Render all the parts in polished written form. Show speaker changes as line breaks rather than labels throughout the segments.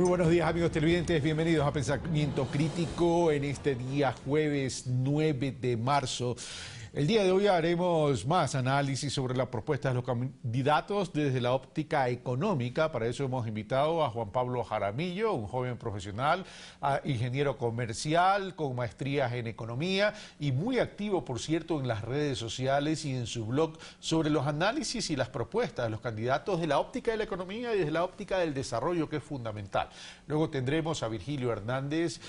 Muy buenos días, amigos televidentes, bienvenidos a Pensamiento Crítico en este día jueves 9 de marzo. El día de hoy haremos más análisis sobre las propuestas de los candidatos desde la óptica económica. Para eso hemos invitado a Juan Pablo Jaramillo, un joven profesional, ingeniero comercial con maestrías en economía y muy activo, por cierto, en las redes sociales y en su blog sobre los análisis y las propuestas de los candidatos de la óptica de la economía y desde la óptica del desarrollo, que es fundamental. Luego tendremos a Virgilio Hernández,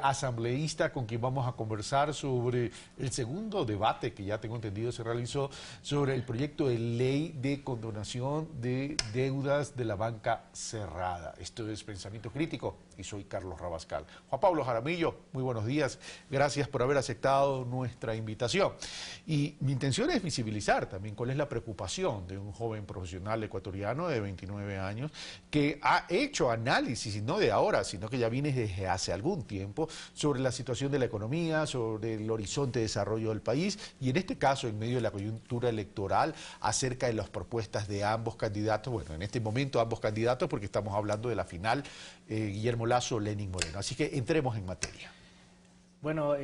asambleísta, con quien vamos a conversar sobre el segundo debate que ya tengo entendido se realizó sobre el proyecto de ley de condonación de deudas de la banca cerrada. Esto es Pensamiento Crítico y soy Carlos Rabascal. Juan Pablo Jaramillo, muy buenos días. Gracias por haber aceptado nuestra invitación. Y mi intención es visibilizar también cuál es la preocupación de un joven profesional ecuatoriano de 29 años que ha hecho análisis, y no de ahora, sino que ya viene desde hace algún tiempo, sobre la situación de la economía, sobre el horizonte de desarrollo del país y en este caso, en medio de la coyuntura electoral, acerca de las propuestas de ambos candidatos, bueno, en este momento ambos candidatos porque estamos hablando de la final, Guillermo Lasso, Lenín Moreno. Así que entremos en materia.
Bueno,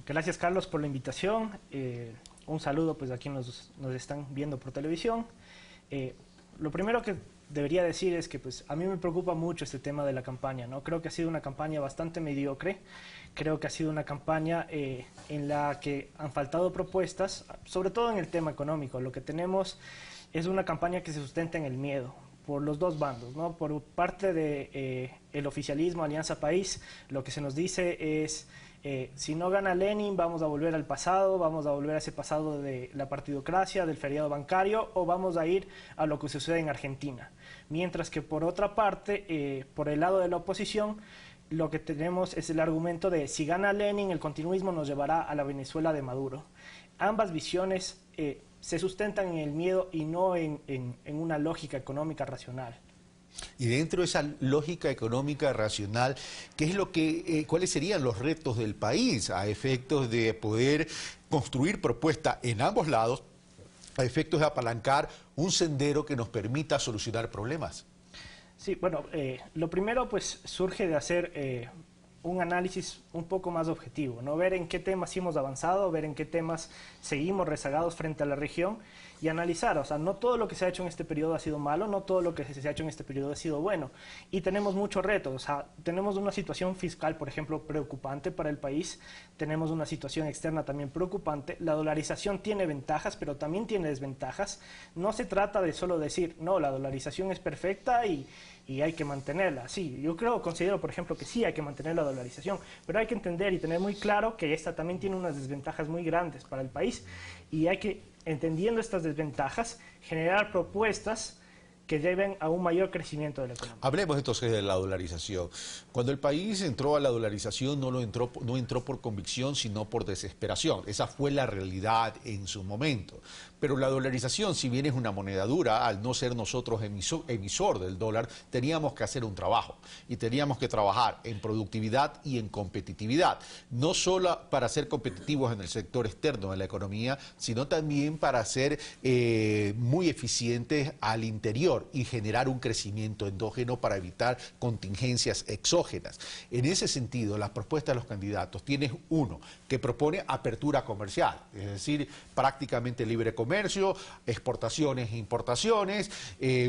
gracias Carlos por la invitación, un saludo pues a quienes nos están viendo por televisión. Lo primero que debería decir es que pues a mí me preocupa mucho este tema de la campaña, ¿no? Creo que ha sido una campaña bastante mediocre, creo que ha sido una campaña en la que han faltado propuestas, sobre todo en el tema económico. Lo que tenemos es una campaña que se sustenta en el miedo, por los dos bandos, ¿no? Por parte de el oficialismo, Alianza País, lo que se nos dice es si no gana Lenin vamos a volver al pasado, vamos a volver a ese pasado de la partidocracia, del feriado bancario, o vamos a ir a lo que sucede en Argentina. Mientras que por otra parte, por el lado de la oposición, lo que tenemos es el argumento de si gana Lenin, el continuismo nos llevará a la Venezuela de Maduro. Ambas visiones se sustentan en el miedo y no en una lógica económica racional.
Y dentro de esa lógica económica racional, ¿qué es lo que, cuáles serían los retos del país a efectos de poder construir propuestas en ambos lados, a efectos de apalancar un sendero que nos permita solucionar problemas?
Sí, bueno, lo primero pues surge de hacer un análisis un poco más objetivo, ¿no? Ver en qué temas hemos avanzado, ver en qué temas seguimos rezagados frente a la región y analizar, o sea, no todo lo que se ha hecho en este periodo ha sido malo, no todo lo que se ha hecho en este periodo ha sido bueno, y tenemos muchos retos, o sea, tenemos una situación fiscal, por ejemplo, preocupante para el país, tenemos una situación externa también preocupante, la dolarización tiene ventajas, pero también tiene desventajas, no se trata de solo decir, no, la dolarización es perfecta y hay que mantenerla. Sí, yo considero, por ejemplo, que sí hay que mantener la dolarización, pero hay que entender y tener muy claro que esta también tiene unas desventajas muy grandes para el país y hay que, entendiendo estas desventajas, generar propuestas que lleven a un mayor crecimiento de la economía.
Hablemos entonces de la dolarización. Cuando el país entró a la dolarización no entró por convicción, sino por desesperación. Esa fue la realidad en su momento. Pero la dolarización, si bien es una moneda dura, al no ser nosotros emisor del dólar, teníamos que hacer un trabajo. Y teníamos que trabajar en productividad y en competitividad. No solo para ser competitivos en el sector externo de la economía, sino también para ser muy eficientes al interior y generar un crecimiento endógeno para evitar contingencias exógenas. En ese sentido, las propuestas de los candidatos tienen uno que propone apertura comercial, es decir, prácticamente libre comercio, exportaciones e importaciones,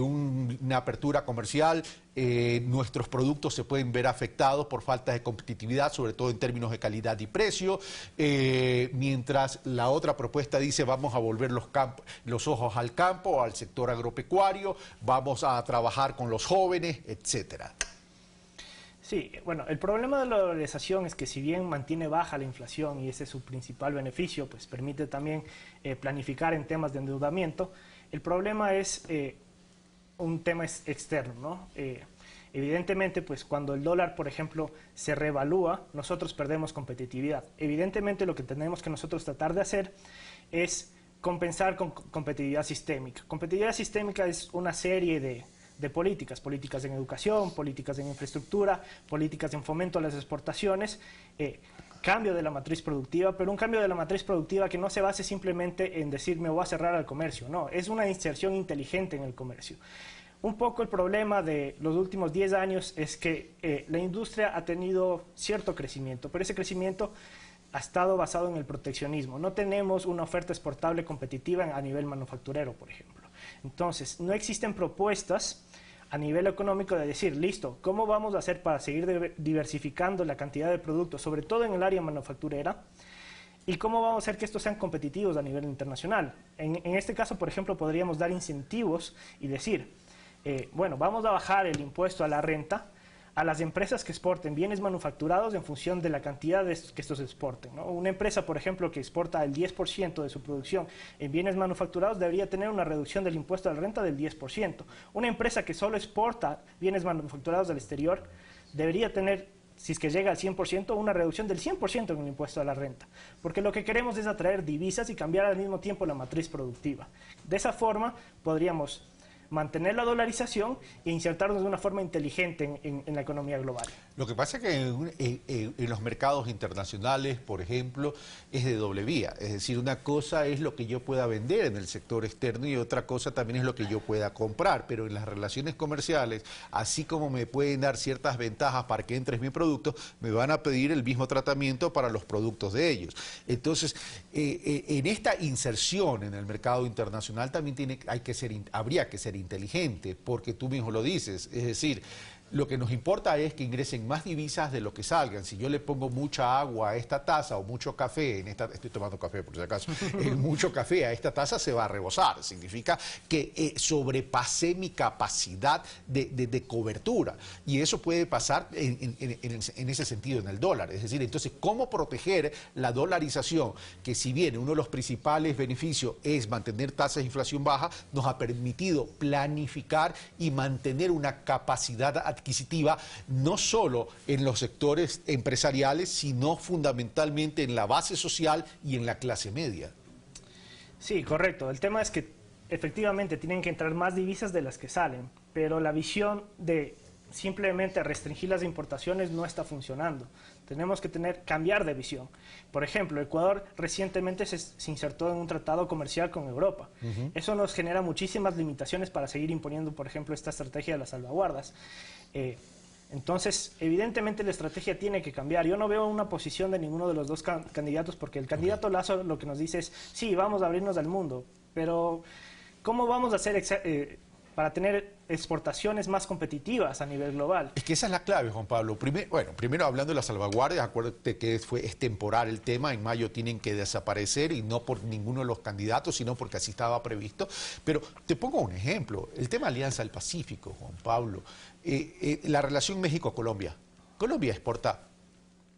una apertura comercial. Nuestros productos se pueden ver afectados por falta de competitividad, sobre todo en términos de calidad y precio, mientras la otra propuesta dice vamos a volver los ojos al campo, al sector agropecuario, vamos a trabajar con los jóvenes, etcétera.
Sí, bueno, el problema de la dolarización es que si bien mantiene baja la inflación y ese es su principal beneficio, pues permite también planificar en temas de endeudamiento, el problema es un tema externo, ¿no? Evidentemente, pues cuando el dólar, por ejemplo, se revalúa, nosotros perdemos competitividad. Evidentemente, lo que tenemos que nosotros tratar de hacer es compensar con competitividad sistémica. Competitividad sistémica es una serie de políticas en educación, políticas en infraestructura, políticas en fomento a las exportaciones, cambio de la matriz productiva, pero un cambio de la matriz productiva que no se base simplemente en decir me voy a cerrar al comercio, no, es una inserción inteligente en el comercio. un poco el problema de los últimos 10 años es que la industria ha tenido cierto crecimiento, pero ese crecimiento ha estado basado en el proteccionismo. No tenemos una oferta exportable competitiva a nivel manufacturero, por ejemplo. Entonces, no existen propuestas a nivel económico de decir, listo, ¿cómo vamos a hacer para seguir diversificando la cantidad de productos, sobre todo en el área manufacturera? ¿Y cómo vamos a hacer que estos sean competitivos a nivel internacional? En este caso, por ejemplo, podríamos dar incentivos y decir, bueno, vamos a bajar el impuesto a la renta a las empresas que exporten bienes manufacturados en función de la cantidad que estos exporten, ¿no? Una empresa, por ejemplo, que exporta el 10% de su producción en bienes manufacturados debería tener una reducción del impuesto a la renta del 10%. Una empresa que solo exporta bienes manufacturados al exterior debería tener, si es que llega al 100%, una reducción del 100% en el impuesto a la renta. Porque lo que queremos es atraer divisas y cambiar al mismo tiempo la matriz productiva. De esa forma podríamos mantener la dolarización e insertarnos de una forma inteligente en la economía global.
Lo que pasa es que en los mercados internacionales, por ejemplo, es de doble vía. Es decir, una cosa es lo que yo pueda vender en el sector externo y otra cosa también es lo que yo pueda comprar. Pero en las relaciones comerciales, así como me pueden dar ciertas ventajas para que entre mi producto, me van a pedir el mismo tratamiento para los productos de ellos. Entonces, en esta inserción en el mercado internacional también habría que ser inteligente, porque tú mismo lo dices, es decir, lo que nos importa es que ingresen más divisas de lo que salgan. Si yo le pongo mucha agua a esta taza o mucho café, estoy tomando café por si acaso, mucho café a esta taza se va a rebosar. Significa que sobrepasé mi capacidad de cobertura. Y eso puede pasar en ese sentido en el dólar. Es decir, entonces, ¿cómo proteger la dolarización? Que si bien uno de los principales beneficios es mantener tasas de inflación baja, nos ha permitido planificar y mantener una capacidad adquisitiva no solo en los sectores empresariales, sino fundamentalmente en la base social y en la clase media.
Sí, correcto. El tema es que efectivamente tienen que entrar más divisas de las que salen, pero la visión de simplemente restringir las importaciones no está funcionando. Tenemos que cambiar de visión. Por ejemplo, Ecuador recientemente se insertó en un tratado comercial con Europa. Eso nos genera muchísimas limitaciones para seguir imponiendo, por ejemplo, esta estrategia de las salvaguardas. Entonces, evidentemente la estrategia tiene que cambiar. Yo no veo una posición de ninguno de los dos candidatos, porque el candidato Lasso lo que nos dice es, sí, vamos a abrirnos al mundo, pero ¿cómo vamos a hacer para tener exportaciones más competitivas a nivel global?
Es que esa es la clave, Juan Pablo. Primero hablando de las salvaguardias, acuérdate que es temporal el tema, en mayo tienen que desaparecer y no por ninguno de los candidatos, sino porque así estaba previsto. Pero te pongo un ejemplo, el tema Alianza del Pacífico, Juan Pablo, la relación México-Colombia. Colombia exporta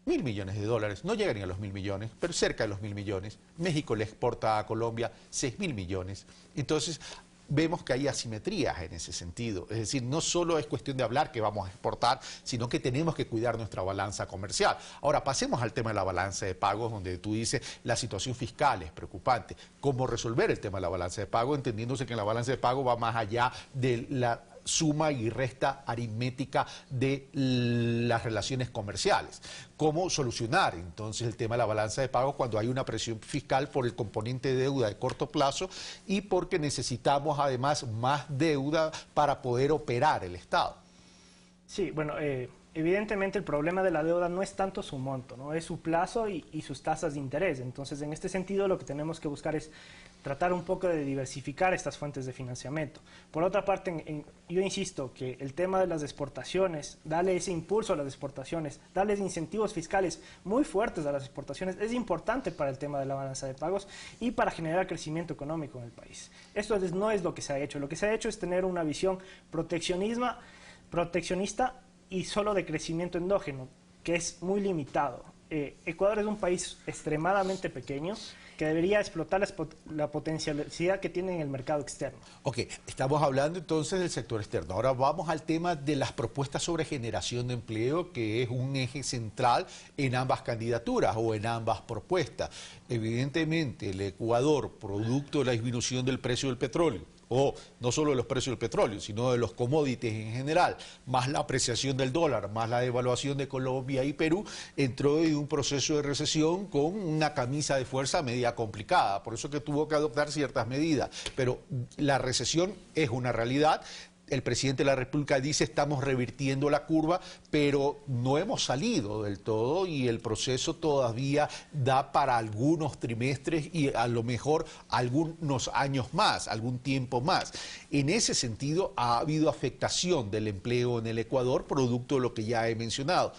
$1.000 millones, no llega ni a los 1.000 millones, pero cerca de los 1.000 millones. México le exporta a Colombia 6.000 millones. Entonces, vemos que hay asimetrías en ese sentido. Es decir, no solo es cuestión de hablar que vamos a exportar, sino que tenemos que cuidar nuestra balanza comercial. Ahora, pasemos al tema de la balanza de pagos, donde tú dices la situación fiscal es preocupante. ¿Cómo resolver el tema de la balanza de pago? Entendiéndose que la balanza de pago va más allá de la suma y resta aritmética de las relaciones comerciales. ¿Cómo solucionar entonces el tema de la balanza de pagos cuando hay una presión fiscal por el componente de deuda de corto plazo y porque necesitamos además más deuda para poder operar el Estado?
Sí, bueno, evidentemente el problema de la deuda no es tanto su monto, ¿no? Es su plazo y sus tasas de interés. Entonces, en este sentido, lo que tenemos que buscar es tratar un poco de diversificar estas fuentes de financiamiento. Por otra parte, yo insisto que el tema de las exportaciones, darle ese impulso a las exportaciones, darles incentivos fiscales muy fuertes a las exportaciones, es importante para el tema de la balanza de pagos y para generar crecimiento económico en el país. Esto no es lo que se ha hecho. Lo que se ha hecho es tener una visión proteccionista y solo de crecimiento endógeno, que es muy limitado. Ecuador es un país extremadamente pequeño que debería explotar la potencialidad que tiene en el mercado externo.
Ok, estamos hablando entonces del sector externo. Ahora vamos al tema de las propuestas sobre generación de empleo, que es un eje central en ambas candidaturas o en ambas propuestas. Evidentemente, el Ecuador, producto de la disminución del precio del petróleo, o no solo de los precios del petróleo, sino de los commodities en general, más la apreciación del dólar, más la devaluación de Colombia y Perú, entró en un proceso de recesión con una camisa de fuerza media complicada. Por eso que tuvo que adoptar ciertas medidas. Pero la recesión es una realidad. el presidente de la República dice estamos revirtiendo la curva, pero no hemos salido del todo y el proceso todavía da para algunos trimestres y a lo mejor algunos años más, algún tiempo más. En ese sentido ha habido afectación del empleo en el Ecuador, producto de lo que ya he mencionado.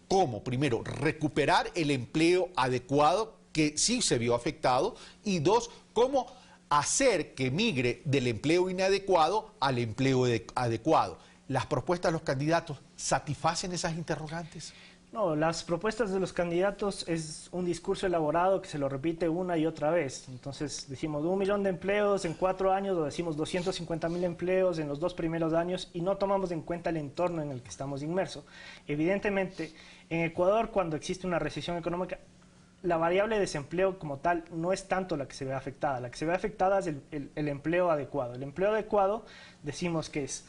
¿Cómo? Primero, recuperar el empleo adecuado que sí se vio afectado y dos, ¿cómo hacer que migre del empleo inadecuado al empleo adecuado? ¿Las propuestas de los candidatos satisfacen esas interrogantes?
No, las propuestas de los candidatos es un discurso elaborado que se lo repite una y otra vez. Entonces decimos 1 millón de empleos en 4 años o decimos 250.000 empleos en los 2 primeros años y no tomamos en cuenta el entorno en el que estamos inmersos. Evidentemente, en Ecuador cuando existe una recesión económica, la variable de desempleo como tal no es tanto la que se ve afectada. La que se ve afectada es el empleo adecuado. El empleo adecuado decimos que es,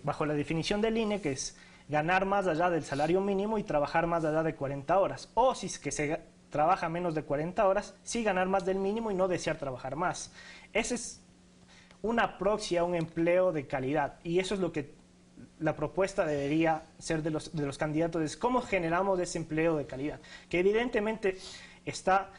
bajo la definición del INE, que es ganar más allá del salario mínimo y trabajar más allá de 40 horas. O si es que se trabaja menos de 40 horas, sí ganar más del mínimo y no desear trabajar más. Ese es una proxy a un empleo de calidad y eso es lo que la propuesta debería ser de los candidatos, es cómo generamos ese empleo de calidad, que evidentemente está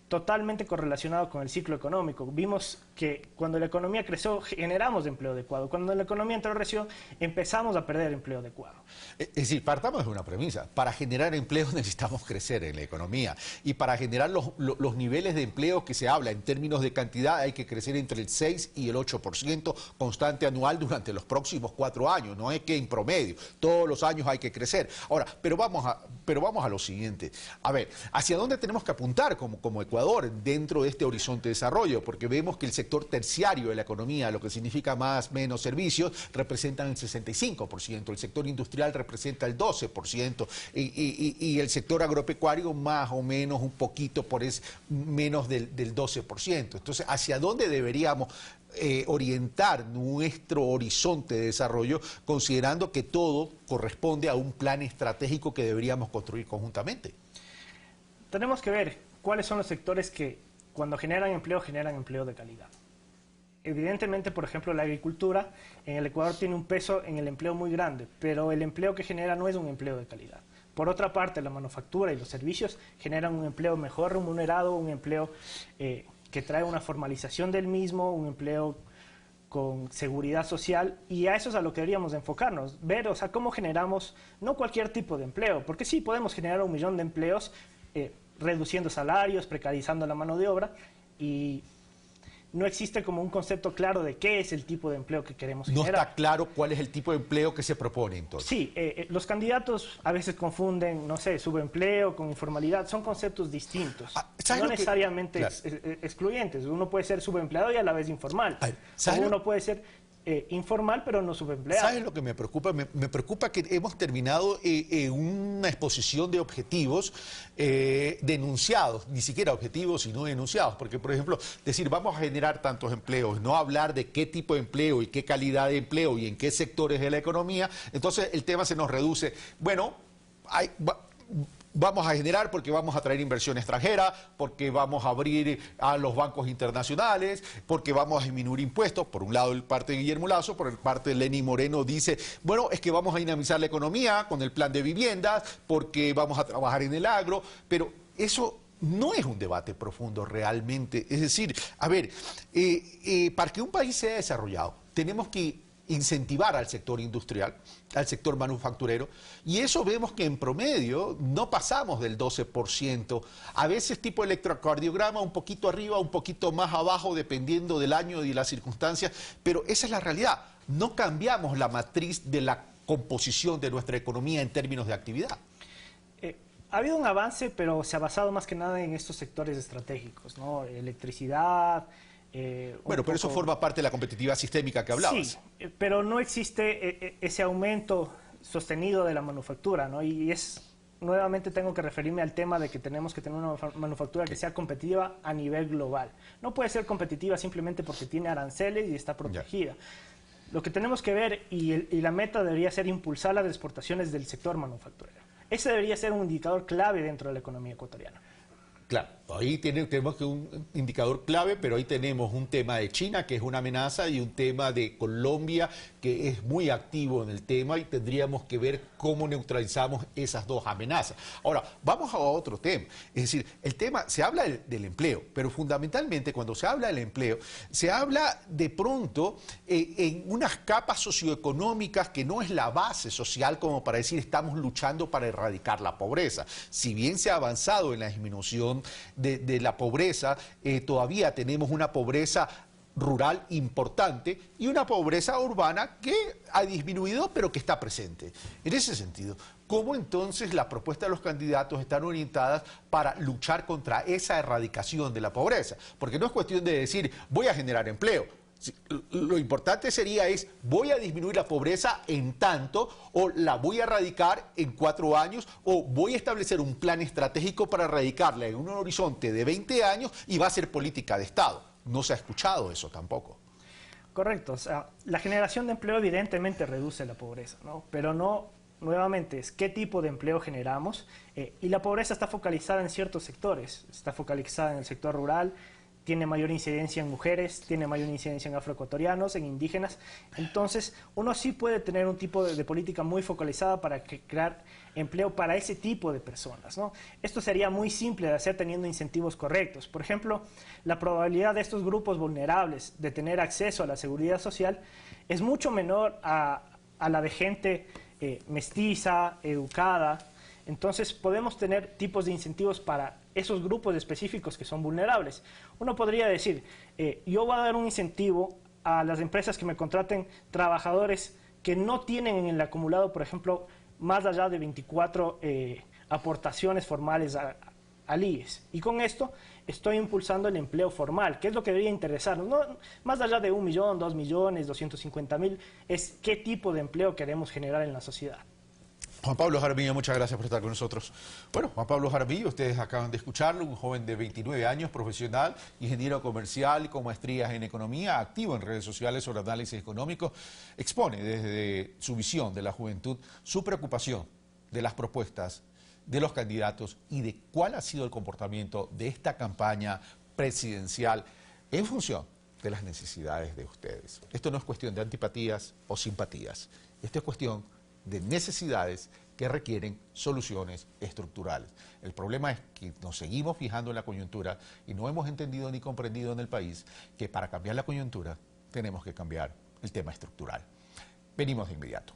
totalmente correlacionado con el ciclo económico. Vimos que cuando la economía creció generamos empleo adecuado, cuando la economía entró en recesión empezamos a perder empleo adecuado.
Es decir, partamos de una premisa. Para generar empleo necesitamos crecer en la economía y para generar los niveles de empleo que se habla en términos de cantidad hay que crecer entre el 6 y el 8% constante anual durante los próximos 4 años. No es que en promedio, todos los años hay que crecer. Ahora, pero vamos a lo siguiente. A ver, ¿hacia dónde tenemos que apuntar como Ecuador dentro de este horizonte de desarrollo? Porque vemos que el sector terciario de la economía, lo que significa más menos servicios, representan el 65%, el sector industrial representa el 12% y el sector agropecuario más o menos un poquito menos del 12%. Entonces, ¿hacia dónde deberíamos orientar nuestro horizonte de desarrollo considerando que todo corresponde a un plan estratégico que deberíamos construir conjuntamente?
Tenemos que ver cuáles son los sectores que cuando generan empleo de calidad. Evidentemente, por ejemplo, la agricultura en el Ecuador tiene un peso en el empleo muy grande, pero el empleo que genera no es un empleo de calidad. Por otra parte, la manufactura y los servicios generan un empleo mejor remunerado, un empleo que trae una formalización del mismo, un empleo con seguridad social, y a eso es a lo que deberíamos enfocarnos, ver, o sea, cómo generamos no cualquier tipo de empleo, porque sí podemos generar 1 millón de empleos reduciendo salarios, precarizando la mano de obra, y no existe como un concepto claro de qué es el tipo de empleo que queremos generar.
No está claro cuál es el tipo de empleo que se propone entonces.
Sí, los candidatos a veces confunden, no sé, subempleo con informalidad, son conceptos distintos, no necesariamente excluyentes. Uno puede ser subempleado y a la vez informal, o uno puede ser informal pero no subempleado.
¿Sabes lo que me preocupa? Me preocupa que hemos terminado en una exposición de objetivos denunciados, ni siquiera objetivos sino denunciados, porque por ejemplo decir vamos a generar tantos empleos, no hablar de qué tipo de empleo y qué calidad de empleo y en qué sectores de la economía, entonces el tema se nos reduce, bueno, vamos a generar porque vamos a traer inversión extranjera, porque vamos a abrir a los bancos internacionales, porque vamos a disminuir impuestos. Por un lado, el parte de Guillermo Lasso, por el parte de Lenín Moreno dice, bueno, es que vamos a dinamizar la economía con el plan de viviendas, porque vamos a trabajar en el agro, pero eso no es un debate profundo realmente. Es decir, a ver, para que un país sea desarrollado, tenemos que incentivar al sector industrial, al sector manufacturero, y eso vemos que en promedio no pasamos del 12%, a veces tipo electrocardiograma, un poquito arriba, un poquito más abajo, dependiendo del año y de las circunstancias, pero esa es la realidad, no cambiamos la matriz de la composición de nuestra economía en términos de actividad.
Ha habido un avance, pero se ha basado más que nada en estos sectores estratégicos, ¿no? Electricidad.
Bueno, pero eso forma parte de la competitividad sistémica que hablabas.
Sí, pero no existe ese aumento sostenido de la manufactura, ¿no? Y nuevamente tengo que referirme al tema de que tenemos que tener una manufactura que sea competitiva a nivel global. No puede ser competitiva simplemente porque tiene aranceles y está protegida. Lo que tenemos que ver, y la meta debería ser impulsar las exportaciones del sector manufacturero. Ese debería ser un indicador clave dentro de la economía ecuatoriana.
Claro. Ahí tenemos que un indicador clave, pero ahí tenemos un tema de China, que es una amenaza, y un tema de Colombia, que es muy activo en el tema, y tendríamos que ver cómo neutralizamos esas dos amenazas. Ahora, vamos a otro tema. Es decir, el tema, se habla del empleo, pero fundamentalmente cuando se habla del empleo, se habla de pronto en unas capas socioeconómicas que no es la base social como para decir estamos luchando para erradicar la pobreza. Si bien se ha avanzado en la disminución de la pobreza, todavía tenemos una pobreza rural importante y una pobreza urbana que ha disminuido pero que está presente. En ese sentido, ¿cómo entonces las propuestas de los candidatos están orientadas para luchar contra esa erradicación de la pobreza? Porque no es cuestión de decir voy a generar empleo. Lo importante sería voy a disminuir la pobreza en tanto, o la voy a erradicar en 4 años, o voy a establecer un plan estratégico para erradicarla en un horizonte de 20 años y va a ser política de Estado. No se ha escuchado eso tampoco.
Correcto, o sea, la generación de empleo evidentemente reduce la pobreza, ¿no? Pero no, nuevamente, es qué tipo de empleo generamos, y la pobreza está focalizada en ciertos sectores, está focalizada en el sector rural, tiene mayor incidencia en mujeres, tiene mayor incidencia en afroecuatorianos, en indígenas. Entonces, uno sí puede tener un tipo de política muy focalizada para crear empleo para ese tipo de personas, ¿no? Esto sería muy simple de hacer teniendo incentivos correctos. Por ejemplo, la probabilidad de estos grupos vulnerables de tener acceso a la seguridad social es mucho menor a la de gente mestiza, educada. Entonces, podemos tener tipos de incentivos para esos grupos específicos que son vulnerables. Uno podría decir, yo voy a dar un incentivo a las empresas que me contraten trabajadores que no tienen en el acumulado, por ejemplo, más allá de 24 aportaciones formales al IES. Y con esto estoy impulsando el empleo formal, que es lo que debería interesarnos. No, más allá de 1 millón, 2 millones, 250.000, es qué tipo de empleo queremos generar en la sociedad.
Juan Pablo Jaramillo, muchas gracias por estar con nosotros. Bueno, Juan Pablo Jaramillo, ustedes acaban de escucharlo, un joven de 29 años, profesional, ingeniero comercial con maestrías en economía, activo en redes sociales sobre análisis económico, expone desde su visión de la juventud su preocupación de las propuestas de los candidatos y de cuál ha sido el comportamiento de esta campaña presidencial en función de las necesidades de ustedes. Esto no es cuestión de antipatías o simpatías, esto es cuestión de necesidades que requieren soluciones estructurales. El problema es que nos seguimos fijando en la coyuntura y no hemos entendido ni comprendido en el país que para cambiar la coyuntura tenemos que cambiar el tema estructural. Venimos de inmediato.